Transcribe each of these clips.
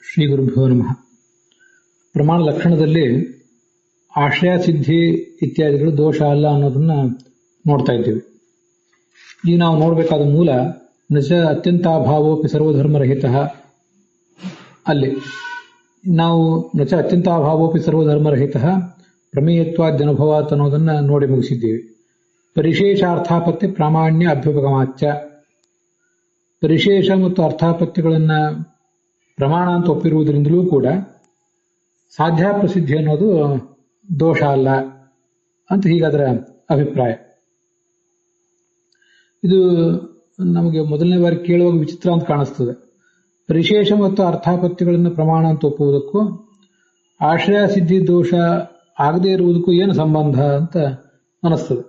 ಶ್ರೀ ಗುರುಭ್ಯೋ ನಮಃ. ಪ್ರಮಾಣ ಲಕ್ಷಣದಲ್ಲಿ ಆಶ್ರಯ ಸಿದ್ಧಿ ಇತ್ಯಾದಿಗಳು ದೋಷ ಅಲ್ಲ ಅನ್ನೋದನ್ನ ನೋಡ್ತಾ ಇದ್ದೀವಿ. ಈಗ ನಾವು ನೋಡಬೇಕಾದ ಮೂಲ ನಿಜ ಅತ್ಯಂತಾಭಾವೋಪಿ ಸರ್ವಧರ್ಮರಹಿತ. ಅಲ್ಲಿ ನಾವು ನಚ ಅತ್ಯಂತಾಭಾವೋಪಿ ಸರ್ವಧರ್ಮರಹಿತ ಪ್ರಮೇಯತ್ವಾದ್ಯನುಭವಾತ್ ಅನ್ನೋದನ್ನ ನೋಡಿ ಮುಗಿಸಿದ್ದೀವಿ. ಪರಿಶೇಷಾರ್ಥಾಪತ್ತಿ ಪ್ರಾಮಾಣ್ಯ ಅಭ್ಯುಪಗಮಾಚ್ಚ. ಪರಿಶೇಷ ಮತ್ತು ಅರ್ಥಾಪತ್ತಿಗಳನ್ನ ಪ್ರಮಾಣ ಅಂತ ಒಪ್ಪಿರುವುದರಿಂದಲೂ ಕೂಡ ಸಾಧ್ಯ ಪ್ರಸಿದ್ಧಿ ಅನ್ನೋದು ದೋಷ ಅಲ್ಲ ಅಂತ ಹೀಗಾದರ ಅಭಿಪ್ರಾಯ. ಇದು ನಮಗೆ ಮೊದಲನೇ ಬಾರಿ ಕೇಳುವಾಗ ವಿಚಿತ್ರ ಅಂತ ಕಾಣಿಸ್ತದೆ. ಪರಿಶೇಷ ಮತ್ತು ಅರ್ಥಾಪತ್ತಿಗಳನ್ನು ಪ್ರಮಾಣ ಅಂತ ಒಪ್ಪುವುದಕ್ಕೂ ಆಶ್ರಯ ಸಿದ್ಧಿ ದೋಷ ಆಗದೇ ಇರುವುದಕ್ಕೂ ಏನು ಸಂಬಂಧ ಅಂತ ಅನಿಸ್ತದೆ.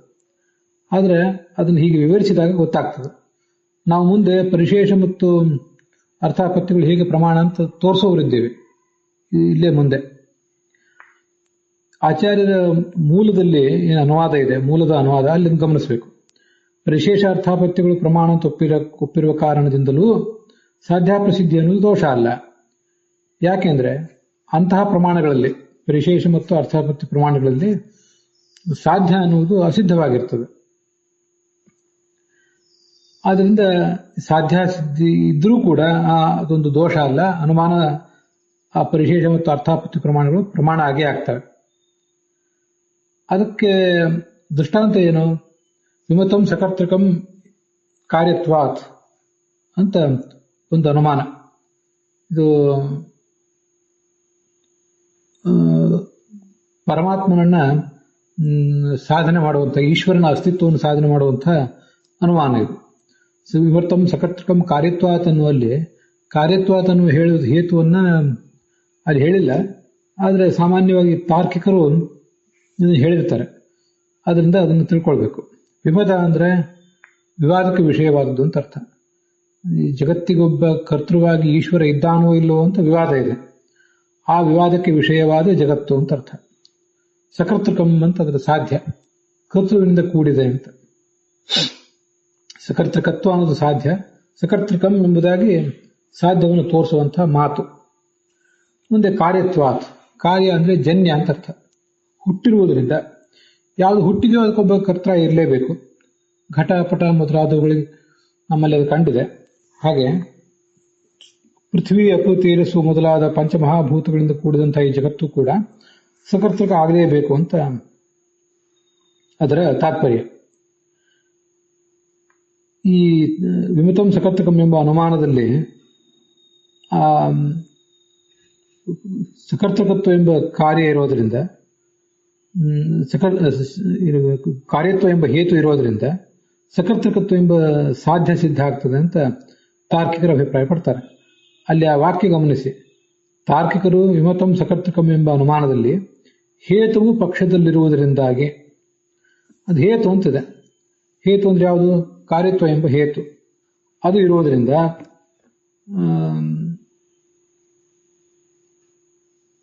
ಆದರೆ ಅದನ್ನು ಹೀಗೆ ವಿವರಿಸಿದಾಗ ಗೊತ್ತಾಗ್ತದೆ. ನಾವು ಮುಂದೆ ಪರಿಶೇಷ ಮತ್ತು ಅರ್ಥಾಪತ್ತಿಗಳು ಹೇಗೆ ಪ್ರಮಾಣ ಅಂತ ತೋರಿಸೋರಿದ್ದೇವೆ ಇಲ್ಲೇ ಮುಂದೆ. ಆಚಾರ್ಯರ ಮೂಲದಲ್ಲಿ ಏನು ಅನುವಾದ ಇದೆ, ಮೂಲದ ಅನುವಾದ ಅಲ್ಲಿ ಗಮನಿಸಬೇಕು. ಪರಿಶೇಷ ಅರ್ಥಾಪತ್ತಿಗಳು ಪ್ರಮಾಣ ಅಂತ ಒಪ್ಪಿರುವ ಕಾರಣದಿಂದಲೂ ಸಾಧ್ಯ ಪ್ರಸಿದ್ಧಿ ಅನ್ನೋದು ದೋಷ ಅಲ್ಲ. ಯಾಕೆಂದ್ರೆ ಅಂತಹ ಪ್ರಮಾಣಗಳಲ್ಲಿ, ಪರಿಶೇಷ ಮತ್ತು ಅರ್ಥಾಪತ್ತಿ ಪ್ರಮಾಣಗಳಲ್ಲಿ ಸಾಧ್ಯ ಅನ್ನುವುದು ಅಸಿದ್ಧವಾಗಿರ್ತದೆ. ಆದ್ದರಿಂದ ಸಾಧ್ಯ ಸಿದ್ಧಿ ಇದ್ರೂ ಕೂಡ ಅದೊಂದು ದೋಷ ಅಲ್ಲ. ಅನುಮಾನ ಆ ಪರಿಶೇಷ ಮತ್ತು ಅರ್ಥಾಪತ್ತಿ ಪ್ರಮಾಣಗಳು ಪ್ರಮಾಣ ಆಗೇ ಆಗ್ತವೆ. ಅದಕ್ಕೆ ದೃಷ್ಟಾಂತ ಏನು? ವಿಮತಂ ಸಕರ್ತೃಕಂ ಕಾರ್ಯತ್ವಾತ್ ಅಂತ ಒಂದು ಅನುಮಾನ. ಇದು ಪರಮಾತ್ಮನನ್ನ ಸಾಧನೆ ಮಾಡುವಂಥ, ಈಶ್ವರನ ಅಸ್ತಿತ್ವವನ್ನು ಸಾಧನೆ ಮಾಡುವಂಥ ಅನುಮಾನ ಇದು. ವಿಮರ್ತಂ ಸಕರ್ತೃಕಂ ಕಾರ್ಯತ್ವಾತ್ ಅನ್ನುವಲ್ಲಿ ಕಾರ್ಯತ್ವಾತ್ ಅನ್ನುವ ಹೇಳುವ ಹೇತುವನ್ನ ಅಲ್ಲಿ ಹೇಳಿಲ್ಲ. ಆದರೆ ಸಾಮಾನ್ಯವಾಗಿ ತಾರ್ಕಿಕರು ಹೇಳಿರ್ತಾರೆ. ಅದರಿಂದ ಅದನ್ನು ತಿಳ್ಕೊಳ್ಬೇಕು. ವಿಮತ ಅಂದ್ರೆ ವಿವಾದಕ್ಕೆ ವಿಷಯವಾದದ್ದು ಅಂತ ಅರ್ಥ. ಈ ಜಗತ್ತಿಗೊಬ್ಬ ಕರ್ತೃವಾಗಿ ಈಶ್ವರ ಇದ್ದಾನೋ ಇಲ್ಲವೋ ಅಂತ ವಿವಾದ ಇದೆ. ಆ ವಿವಾದಕ್ಕೆ ವಿಷಯವಾದ ಜಗತ್ತು ಅಂತ ಅರ್ಥ. ಸಕರ್ತೃಕಂ ಅಂತ ಅದರ ಸಾಧ್ಯ, ಕರ್ತೃವಿನಿಂದ ಕೂಡಿದೆ ಅಂತ. ಸಕರ್ತೃಕತ್ವ ಅನ್ನೋದು ಸಾಧ್ಯ, ಸಕರ್ತೃಕಂ ಎಂಬುದಾಗಿ ಸಾಧ್ಯವನ್ನು ತೋರಿಸುವಂತಹ ಮಾತು. ಮುಂದೆ ಕಾರ್ಯತ್ವಾತ್, ಕಾರ್ಯ ಅಂದ್ರೆ ಜನ್ಯ ಅಂತ ಅರ್ಥ. ಹುಟ್ಟಿರುವುದರಿಂದ ಯಾವುದು ಹುಟ್ಟಿದೆಯೋ ಅದಕ್ಕೊಬ್ಬ ಕರ್ತ ಇರಲೇಬೇಕು. ಘಟ ಪಟ ಮೊದಲಾದವುಗಳಿಗೆ ನಮ್ಮಲ್ಲಿ ಅದು ಕಂಡಿದೆ. ಹಾಗೆ ಪೃಥ್ವಿ ಅಪು ತೇಜಸ್ಸು ಮೊದಲಾದ ಪಂಚಮಹಾಭೂತಗಳಿಂದ ಕೂಡಿದಂತಹ ಈ ಜಗತ್ತು ಕೂಡ ಸಕರ್ತೃಕ ಆಗಲೇಬೇಕು ಅಂತ ಅದರ ತಾತ್ಪರ್ಯ. ಈ ವಿಮತಂ ಸಕರ್ತಕಂ ಎಂಬ ಅನುಮಾನದಲ್ಲಿ ಸಕರ್ತಕತ್ವ ಎಂಬ ಕಾರ್ಯ ಇರೋದರಿಂದ, ಕಾರ್ಯತ್ವ ಎಂಬ ಹೇತು ಇರೋದರಿಂದ ಸಕರ್ತಕತ್ವ ಎಂಬ ಸಾಧ್ಯ ಸಿದ್ಧ ಆಗ್ತದೆ ಅಂತ ತಾರ್ಕಿಕರು ಅಭಿಪ್ರಾಯ ಪಡ್ತಾರೆ. ಅಲ್ಲಿ ಆ ವಾಕ್ಯ ಗಮನಿಸಿ. ತಾರ್ಕಿಕರು ವಿಮತಂ ಸಕರ್ತಕಂ ಎಂಬ ಅನುಮಾನದಲ್ಲಿ ಹೇತುವು ಪಕ್ಷದಲ್ಲಿರುವುದರಿಂದಾಗಿ, ಅದು ಹೇತು ಅಂತಿದೆ. ಹೇತು ಅಂದ್ರೆ ಯಾವುದು? ಕಾರ್ಯತ್ವ ಎಂಬ ಹೇತು. ಅದು ಇರುವುದರಿಂದ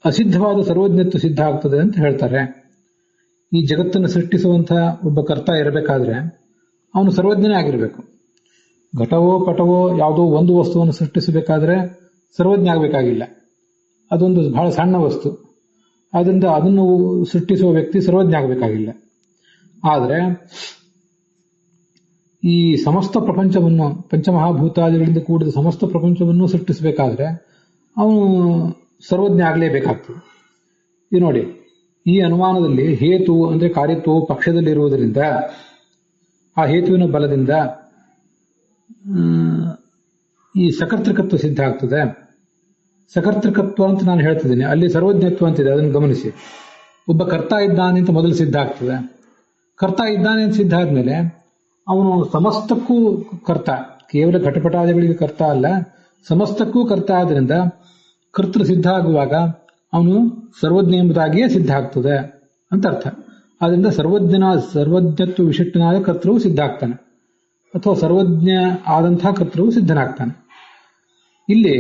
ಅಸಿದ್ಧವಾದ ಸರ್ವಜ್ಞತ್ವ ಸಿದ್ಧ ಆಗ್ತದೆ ಅಂತ ಹೇಳ್ತಾರೆ. ಈ ಜಗತ್ತನ್ನು ಸೃಷ್ಟಿಸುವಂತಹ ಒಬ್ಬ ಕರ್ತ ಇರಬೇಕಾದ್ರೆ ಅವನು ಸರ್ವಜ್ಞನೇ ಆಗಿರಬೇಕು. ಘಟವೋ ಪಟವೋ ಯಾವುದೋ ಒಂದು ವಸ್ತುವನ್ನು ಸೃಷ್ಟಿಸಬೇಕಾದ್ರೆ ಸರ್ವಜ್ಞ ಆಗಬೇಕಾಗಿಲ್ಲ. ಅದೊಂದು ಬಹಳ ಸಣ್ಣ ವಸ್ತು. ಆದ್ದರಿಂದ ಅದನ್ನು ಸೃಷ್ಟಿಸುವ ವ್ಯಕ್ತಿ ಸರ್ವಜ್ಞ ಆಗಬೇಕಾಗಿಲ್ಲ. ಆದರೆ ಈ ಸಮಸ್ತ ಪ್ರಪಂಚವನ್ನು, ಪಂಚಮಹಾಭೂತಾದಿಗಳಿಂದ ಕೂಡಿದ ಸಮಸ್ತ ಪ್ರಪಂಚವನ್ನು ಸೃಷ್ಟಿಸಬೇಕಾದ್ರೆ ಅವನು ಸರ್ವಜ್ಞ ಆಗಲೇಬೇಕಾಗ್ತದೆ. ಈ ನೋಡಿ, ಈ ಅನುಮಾನದಲ್ಲಿ ಹೇತು ಅಂದ್ರೆ ಕಾರ್ಯತ್ವವು ಪಕ್ಷದಲ್ಲಿರುವುದರಿಂದ, ಆ ಹೇತುವಿನ ಬಲದಿಂದ ಈ ಸಕರ್ತೃಕತ್ವ ಸಿದ್ಧ ಆಗ್ತದೆ. ಸಕರ್ತೃಕತ್ವ ಅಂತ ನಾನು ಹೇಳ್ತಿದ್ದೀನಿ, ಅಲ್ಲಿ ಸರ್ವಜ್ಞತ್ವ ಅಂತಿದೆ, ಅದನ್ನು ಗಮನಿಸಿ. ಒಬ್ಬ ಕರ್ತ ಇದ್ದಾನೆ ಅಂತ ಮೊದಲು ಸಿದ್ಧ ಆಗ್ತದೆ. ಕರ್ತ ಇದ್ದಾನೆ ಅಂತ ಸಿದ್ಧ ಆದ್ಮೇಲೆ ಅವನು ಸಮಸ್ತಕ್ಕೂ ಕರ್ತ, ಕೇವಲ ಘಟಪಟಾದಿಗಳಿಗೆ ಕರ್ತ ಅಲ್ಲ, ಸಮಸ್ತಕ್ಕೂ ಕರ್ತ ಆದ್ರಿಂದ ಕರ್ತೃ ಸಿದ್ಧ ಆಗುವಾಗ ಅವನು ಸರ್ವಜ್ಞ ಎಂಬುದಾಗಿಯೇ ಸಿದ್ಧ ಆಗ್ತದೆ ಅಂತ ಅರ್ಥ. ಆದ್ರಿಂದ ಸರ್ವಜ್ಞತ್ವ ವಿಶಿಷ್ಟನಾದ ಕರ್ತೃವು ಸಿದ್ಧ ಆಗ್ತಾನೆ, ಅಥವಾ ಸರ್ವಜ್ಞ ಆದಂತಹ ಕರ್ತೃವು ಸಿದ್ಧನಾಗ್ತಾನೆ. ಇಲ್ಲಿ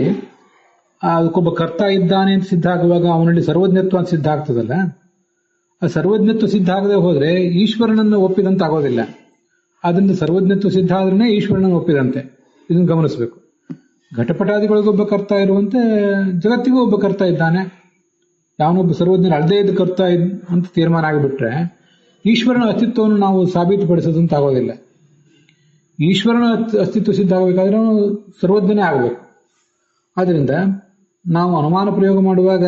ಅದಕ್ಕೊಬ್ಬ ಕರ್ತ ಇದ್ದಾನೆ ಅಂತ ಸಿದ್ಧ ಆಗುವಾಗ ಅವನಲ್ಲಿ ಸರ್ವಜ್ಞತ್ವ ಅಂತ ಸಿದ್ಧ ಆಗ್ತದಲ್ಲ, ಆ ಸರ್ವಜ್ಞತ್ವ ಸಿದ್ಧ ಆಗದೆ ಹೋದ್ರೆ ಈಶ್ವರನನ್ನು ಒಪ್ಪಿದಂತ ಆಗೋದಿಲ್ಲ. ಆದ್ರಿಂದ ಸರ್ವಜ್ಞತ್ವ ಸಿದ್ಧ ಆದ್ರೂ ಈಶ್ವರನನ್ನು ಒಪ್ಪಿದಂತೆ. ಇದನ್ನು ಗಮನಿಸಬೇಕು. ಘಟಪಟಾದಿಗಳಿಗೊಬ್ಬ ಕರ್ತ ಇರುವಂತೆ ಜಗತ್ತಿಗೂ ಒಬ್ಬ ಕರ್ತ ಇದ್ದಾನೆ. ಯಾವನೊಬ್ಬ ಸರ್ವಜ್ಞನ ಅಲ್ಲದೇ ಇದ್ದು ಕರ್ತ ಅಂತ ತೀರ್ಮಾನ ಆಗಿಬಿಟ್ರೆ ಈಶ್ವರನ ಅಸ್ತಿತ್ವವನ್ನು ನಾವು ಸಾಬೀತುಪಡಿಸೋದಂತ ಆಗೋದಿಲ್ಲ. ಈಶ್ವರನ ಅಸ್ತಿತ್ವ ಸಿದ್ಧ ಆಗಬೇಕಾದ್ರೆ ಅವನು ಸರ್ವಜ್ಞನೇ ಆಗಬೇಕು. ಆದ್ದರಿಂದ ನಾವು ಅನುಮಾನ ಪ್ರಯೋಗ ಮಾಡುವಾಗ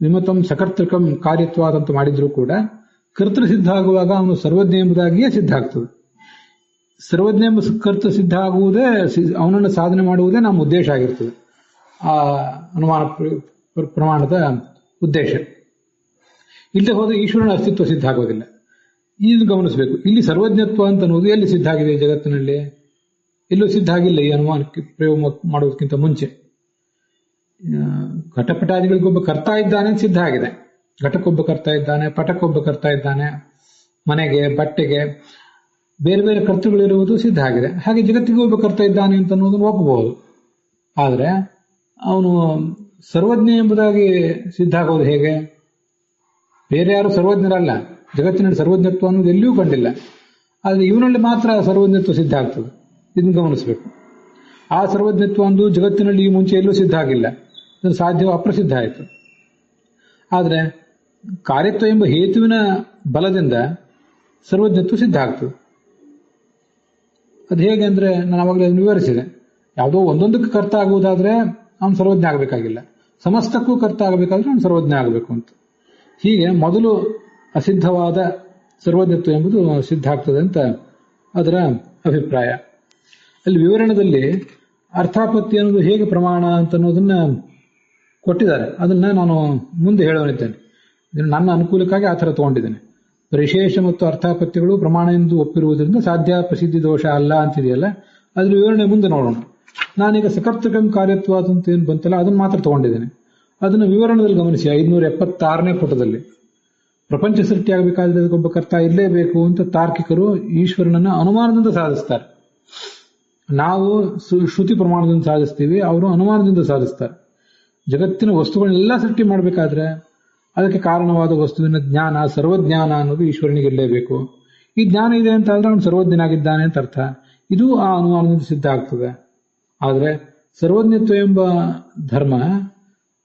ವಿಮತಂ ಸಕರ್ತೃಕಂ ಕಾರ್ಯತ್ವಾದಂತ ಮಾಡಿದ್ರೂ ಕೂಡ ಕರ್ತೃ ಸಿದ್ಧ ಆಗುವಾಗ ಅವನು ಸರ್ವಜ್ಞ ಎಂಬುದಾಗಿಯೇ ಸಿದ್ಧ ಆಗ್ತದೆ. ಸರ್ವಜ್ಞ ಎಂಬ ಕರ್ತೃ ಸಿದ್ಧ ಆಗುವುದೇ, ಅವನನ್ನು ಸಾಧನೆ ಮಾಡುವುದೇ ನಮ್ಮ ಉದ್ದೇಶ ಆಗಿರ್ತದೆ, ಆ ಅನುಮಾನ ಪ್ರಮಾಣದ ಉದ್ದೇಶ. ಇಲ್ಲದೆ ಹೋದ್ರೆ ಈಶ್ವರನ ಅಸ್ತಿತ್ವ ಸಿದ್ಧ ಆಗೋದಿಲ್ಲ. ಇದು ಗಮನಿಸಬೇಕು. ಇಲ್ಲಿ ಸರ್ವಜ್ಞತ್ವ ಅಂತ ಅನ್ನೋದು ಎಲ್ಲಿ ಸಿದ್ಧ ಆಗಿದೆ ಈ ಜಗತ್ತಿನಲ್ಲಿ? ಎಲ್ಲೂ ಸಿದ್ಧ ಆಗಿಲ್ಲ ಈ ಅನುಮಾನಕ್ಕೆ ಪ್ರಯೋಗ ಮಾಡೋದಕ್ಕಿಂತ ಮುಂಚೆ. ಘಟಪಟಾದಿಗಳಿಗೊಬ್ಬ ಕರ್ತಾ ಇದ್ದಾನೆ ಸಿದ್ಧ ಆಗಿದೆ. ಘಟಕ್ಕೊಬ್ಬ ಕರ್ತಾ ಇದ್ದಾನೆ, ಪಟಕ್ಕೊಬ್ಬ ಕರ್ತಾ ಇದ್ದಾನೆ, ಮನೆಗೆ ಬಟ್ಟೆಗೆ ಬೇರೆ ಬೇರೆ ಕರ್ತೃಗಳಿರುವುದು ಸಿದ್ಧ ಆಗಿದೆ. ಹಾಗೆ ಜಗತ್ತಿಗೆ ಒಬ್ಬ ಕರ್ತಾ ಇದ್ದಾನೆ ಅಂತ ಅನ್ನೋದನ್ನು ಒಪ್ಪಬಹುದು. ಆದರೆ ಅವನು ಸರ್ವಜ್ಞ ಎಂಬುದಾಗಿ ಸಿದ್ಧ ಆಗೋದು ಹೇಗೆ? ಬೇರೆ ಯಾರು ಸರ್ವಜ್ಞರಲ್ಲ. ಜಗತ್ತಿನಲ್ಲಿ ಸರ್ವಜ್ಞತ್ವ ಅನ್ನೋದು ಎಲ್ಲಿಯೂ ಕಂಡಿಲ್ಲ. ಆದರೆ ಇವನಲ್ಲಿ ಮಾತ್ರ ಸರ್ವಜ್ಞತ್ವ ಸಿದ್ಧ ಆಗ್ತದೆ. ಇದನ್ನು ಗಮನಿಸಬೇಕು. ಆ ಸರ್ವಜ್ಞತ್ವ ಒಂದು ಜಗತ್ತಿನಲ್ಲಿ ಈ ಮುಂಚೆ ಎಲ್ಲೂ ಸಿದ್ಧ ಆಗಿಲ್ಲ. ಅದು ಸಾಧ್ಯವೋ ಅಪ್ರಸಿದ್ಧ ಆಯಿತು. ಆದರೆ ಕಾರ್ಯತ್ವ ಎಂಬ ಹೇತುವಿನ ಬಲದಿಂದ ಸರ್ವಜ್ಞತ್ವ ಸಿದ್ಧ ಆಗ್ತದೆ. ಅದು ಹೇಗೆ ಅಂದರೆ ನಾನು ಅವಾಗಲೇ ಅದನ್ನು ವಿವರಿಸಿದೆ. ಯಾವುದೋ ಒಂದೊಂದಕ್ಕೆ ಕರ್ತ ಆಗುವುದಾದ್ರೆ ಅವನು ಸರ್ವಜ್ಞ ಆಗಬೇಕಾಗಿಲ್ಲ, ಸಮಸ್ತಕ್ಕೂ ಕರ್ತ ಆಗಬೇಕಾದ್ರೆ ಅವನು ಸರ್ವಜ್ಞ ಆಗಬೇಕು ಅಂತ. ಹೀಗೆ ಮೊದಲು ಅಸಿದ್ಧವಾದ ಸರ್ವಜ್ಞತ್ವ ಎಂಬುದು ಸಿದ್ಧ ಆಗ್ತದೆ ಅಂತ ಅದರ ಅಭಿಪ್ರಾಯ. ಅಲ್ಲಿ ವಿವರಣದಲ್ಲಿ ಅರ್ಥಾಪತ್ತಿ ಅನ್ನೋದು ಹೇಗೆ ಪ್ರಮಾಣ ಅಂತ ಅನ್ನೋದನ್ನ ಕೊಟ್ಟಿದ್ದಾರೆ. ಅದನ್ನ ನಾನು ಮುಂದೆ ಹೇಳೋನಿದ್ದೇನೆ. ನನ್ನ ಅನುಕೂಲಕ್ಕಾಗಿ ಆ ಥರ ತಗೊಂಡಿದ್ದೇನೆ. ವಿಶೇಷ ಮತ್ತು ಅರ್ಥಾಪತ್ತಿಗಳು ಪ್ರಮಾಣ ಎಂದು ಒಪ್ಪಿರುವುದರಿಂದ ಸಾಧ್ಯ ಪ್ರಸಿದ್ಧಿ ದೋಷ ಅಲ್ಲ ಅಂತಿದೆಯಲ್ಲ, ಅದ್ರ ವಿವರಣೆ ಮುಂದೆ ನೋಡೋಣ. ನಾನೀಗ ಸಕರ್ತಕಂ ಕಾರ್ಯತ್ವಾದ ಅಂತ ಏನು ಬಂತಲ್ಲ ಅದನ್ನು ಮಾತ್ರ ತಗೊಂಡಿದ್ದೇನೆ. ಅದನ್ನು ವಿವರಣದಲ್ಲಿ ಗಮನಿಸಿ. 576ನೇ ಪುಟದಲ್ಲಿ ಪ್ರಪಂಚ ಸೃಷ್ಟಿಯಾಗಬೇಕಾದ್ರೆ ಒಬ್ಬ ಕರ್ತ ಇರಲೇಬೇಕು ಅಂತ ತಾರ್ಕಿಕರು ಈಶ್ವರನನ್ನು ಅನುಮಾನದಿಂದ ಸಾಧಿಸ್ತಾರೆ. ನಾವು ಶ್ರುತಿ ಪ್ರಮಾಣದಿಂದ ಸಾಧಿಸ್ತೀವಿ, ಅವರು ಅನುಮಾನದಿಂದ ಸಾಧಿಸ್ತಾರೆ. ಜಗತ್ತಿನ ವಸ್ತುಗಳನ್ನೆಲ್ಲ ಸೃಷ್ಟಿ ಮಾಡಬೇಕಾದ್ರೆ ಅದಕ್ಕೆ ಕಾರಣವಾದ ವಸ್ತುವಿನ ಜ್ಞಾನ, ಸರ್ವಜ್ಞಾನ ಅನ್ನೋದು ಈಶ್ವರನಿಗೆ ಇರಲೇಬೇಕು. ಈ ಜ್ಞಾನ ಇದೆ ಅಂತ ಆದ್ರೆ ಅವನು ಸರ್ವಜ್ಞನಾಗಿದ್ದಾನೆ ಅಂತ ಅರ್ಥ. ಇದು ಆ ಅನುಮಾನದಿಂದ ಸಿದ್ಧ ಆಗ್ತದೆ. ಆದರೆ ಸರ್ವಜ್ಞತ್ವ ಎಂಬ ಧರ್ಮ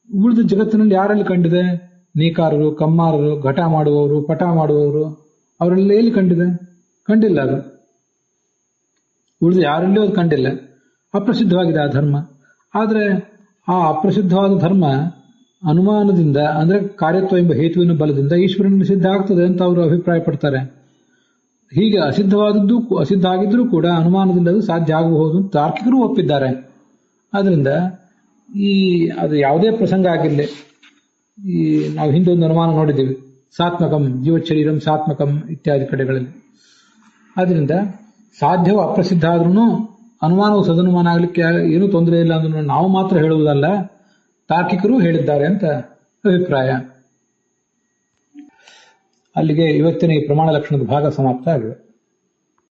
ಉಳಿದ ಜಗತ್ತಿನಲ್ಲಿ ಯಾರಲ್ಲಿ ಕಂಡಿದೆ? ನೇಕಾರರು, ಕಮ್ಮಾರರು, ಘಟ ಮಾಡುವವರು, ಪಟ ಮಾಡುವವರು, ಅವರೆಲ್ಲ ಎಲ್ಲಿ ಕಂಡಿದೆ? ಕಂಡಿಲ್ಲ. ಅದು ಉಳಿದ ಯಾರಲ್ಲಿಯೂ ಅದು ಕಂಡಿಲ್ಲ. ಅಪ್ರಸಿದ್ಧವಾಗಿದೆ ಆ ಧರ್ಮ. ಆದರೆ ಆ ಅಪ್ರಸಿದ್ಧವಾದ ಧರ್ಮ ಅನುಮಾನದಿಂದ, ಅಂದ್ರೆ ಕಾರ್ಯತ್ವ ಎಂಬ ಹೇತುವಿನ ಬಲದಿಂದ ಈಶ್ವರನಿಗೆ ಸಿದ್ಧ ಆಗ್ತದೆ ಅಂತ ಅವರು ಅಭಿಪ್ರಾಯ ಪಡ್ತಾರೆ. ಹೀಗೆ ಅಸಿದ್ಧ ಆಗಿದ್ರೂ ಕೂಡ ಅನುಮಾನದಿಂದ ಅದು ಸಾಧ್ಯ ಆಗಬಹುದು ಅಂತ ತಾರ್ಕಿಕರು ಒಪ್ಪಿದ್ದಾರೆ. ಆದ್ರಿಂದ ಅದು ಯಾವುದೇ ಪ್ರಸಂಗ ಆಗಿಲ್ಲ. ನಾವು ಹಿಂದೆ ಒಂದು ಅನುಮಾನ ನೋಡಿದ್ದೀವಿ, ಸಾತ್ಮಕಂ ಜೀವತ್ ಶರೀರಂ ಸಾತ್ಮಕಂ ಇತ್ಯಾದಿ ಕಡೆಗಳಲ್ಲಿ. ಆದ್ರಿಂದ ಸಾಧ್ಯವೋ ಅಪ್ರಸಿದ್ಧ ಆದ್ರೂ ಅನುಮಾನವು ಸದನುಮಾನ ಆಗ್ಲಿಕ್ಕೆ ಏನೂ ತೊಂದರೆ ಇಲ್ಲ ಅಂದ್ರೆ ನಾವು ಮಾತ್ರ ಹೇಳುವುದಲ್ಲ, ತಾರ್ಕಿಕರು ಹೇಳಿದ್ದಾರೆ ಅಂತ ಅಭಿಪ್ರಾಯ. ಅಲ್ಲಿಗೆ ಇವತ್ತಿನ ಈ ಪ್ರಮಾಣ ಲಕ್ಷಣದ ಭಾಗ ಸಮಾಪ್ತ ಆಗಿದೆ.